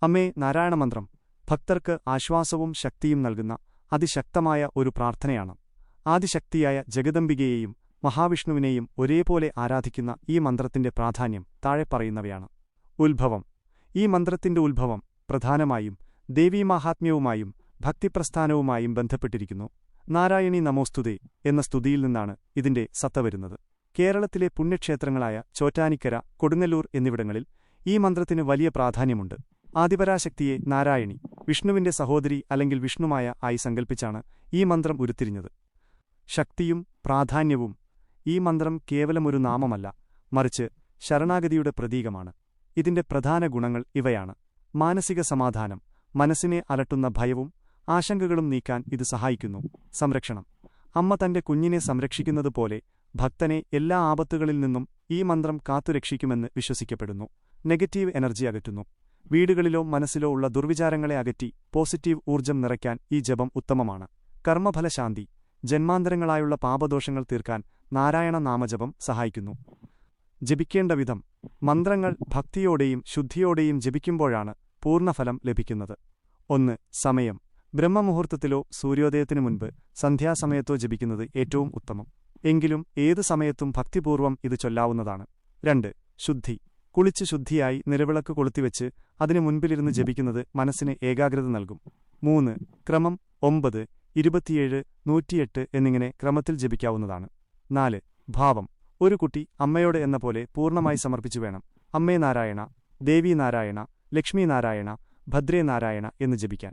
അമ്മേ നാരായണമന്ത്രം ഭക്തർക്ക് ആശ്വാസവും ശക്തിയും നൽകുന്ന അതിശക്തമായ ഒരു പ്രാർത്ഥനയാണ്. ആദിശക്തിയായ ജഗദംബികയെയും മഹാവിഷ്ണുവിനെയും ഒരേപോലെ ആരാധിക്കുന്ന ഈ മന്ത്രത്തിന്റെ പ്രാധാന്യം താഴെ പറയുന്നവയാണ്. ഉത്ഭവം. ഈ മന്ത്രത്തിന്റെ ഉത്ഭവം പ്രധാനമായും ദേവീമാഹാത്മ്യവുമായും ഭക്തിപ്രസ്ഥാനവുമായും ബന്ധപ്പെട്ടിരിക്കുന്നു. നാരായണീ നമോസ്തുതേ എന്ന സ്തുതിയിൽ നിന്നാണ് ഇതിന്റെ സത്ത വരുന്നത്. കേരളത്തിലെ പുണ്യക്ഷേത്രങ്ങളായ ചോറ്റാനിക്കര, കൊടുങ്ങല്ലൂർ എന്നിവിടങ്ങളിൽ ഈ മന്ത്രത്തിന് വലിയ പ്രാധാന്യമുണ്ട്. ആദിപരാശക്തിയെ നാരായണി, വിഷ്ണുവിന്റെ സഹോദരി അല്ലെങ്കിൽ വിഷ്ണുമായ ആയി സങ്കൽപ്പിച്ചാണ് ഈ മന്ത്രം ഉരുത്തിരിഞ്ഞത്. ശക്തിയും പ്രാധാന്യവും. ഈ മന്ത്രം കേവലമൊരു നാമമല്ല, മറിച്ച് ശരണാഗതിയുടെ പ്രതീകമാണ്. ഇതിന്റെ പ്രധാന ഗുണങ്ങൾ ഇവയാണ്. മാനസിക സമാധാനം. മനസ്സിനെ അലട്ടുന്ന ഭയവും ആശങ്കകളും നീക്കാൻ ഇത് സഹായിക്കുന്നു. സംരക്ഷണം. അമ്മ തന്റെ കുഞ്ഞിനെ സംരക്ഷിക്കുന്നതുപോലെ ഭക്തനെ എല്ലാ ആപത്തുകളിൽ നിന്നും ഈ മന്ത്രം കാത്തുരക്ഷിക്കുമെന്ന് വിശ്വസിക്കപ്പെടുന്നു. Negative energy അകറ്റുന്നു. വീടുകളിലോ മനസ്സിലോ ഉള്ള ദുർവിചാരങ്ങളെ അകറ്റി പോസിറ്റീവ് ഊർജ്ജം നിറയ്ക്കാൻ ഈ ജപം ഉത്തമമാണ്. കർമ്മഫലശാന്തി. ജന്മാന്തരങ്ങളായുള്ള പാപദോഷങ്ങൾ തീർക്കാൻ നാരായണ നാമജപം സഹായിക്കുന്നു. ജപിക്കേണ്ട വിധം. മന്ത്രങ്ങൾ ഭക്തിയോടെയും ശുദ്ധിയോടെയും ജപിക്കുമ്പോഴാണ് പൂർണ്ണഫലം ലഭിക്കുന്നത്. 1. സമയം. ബ്രഹ്മമുഹൂർത്തത്തിലോ സൂര്യോദയത്തിനു മുൻപ് സന്ധ്യാസമയത്തോ ജപിക്കുന്നത് ഏറ്റവും ഉത്തമം. എങ്കിലും ഏതു സമയത്തും ഭക്തിപൂർവ്വം ഇത് ചൊല്ലാവുന്നതാണ്. 2. ശുദ്ധി. കുളിച്ച് ശുദ്ധിയായി നിലവിളക്ക് കൊളുത്തിവെച്ച് അതിനു മുൻപിലിരുന്ന് ജപിക്കുന്നത് മനസ്സിന് ഏകാഗ്രത നൽകും. 3. ക്രമം. 9, 27, 108 എന്നിങ്ങനെ ക്രമത്തിൽ ജപിക്കാവുന്നതാണ്. 4. ഭാവം. ഒരു കുട്ടി അമ്മയോട് എന്ന പോലെ പൂർണ്ണമായി സമർപ്പിച്ചു വേണം. അമ്മേ നാരായണ, ദേവി നാരായണ, ലക്ഷ്മി നാരായണ, ഭദ്രേ നാരായണ എന്ന് ജപിക്കാൻ.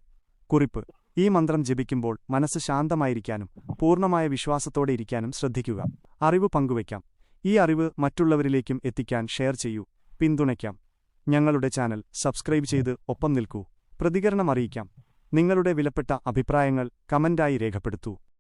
കുറിപ്പ്. ഈ മന്ത്രം ജപിക്കുമ്പോൾ മനസ്സ് ശാന്തമായിരിക്കാനും പൂർണ്ണമായ വിശ്വാസത്തോടെ ഇരിക്കാനും ശ്രദ്ധിക്കുക. അറിവ് പങ്കുവയ്ക്കാം. ഈ അറിവ് മറ്റുള്ളവരിലേക്കും എത്തിക്കാൻ ഷെയർ ചെയ്യൂ. പിന്തുണയ്ക്കാം. ഞങ്ങളുടെ ചാനൽ സബ്സ്ക്രൈബ് ചെയ്ത് ഒപ്പം നിൽക്കൂ. പ്രതികരണം അറിയിക്കാം. നിങ്ങളുടെ വിലപ്പെട്ട അഭിപ്രായങ്ങൾ കമന്റായി രേഖപ്പെടുത്തൂ.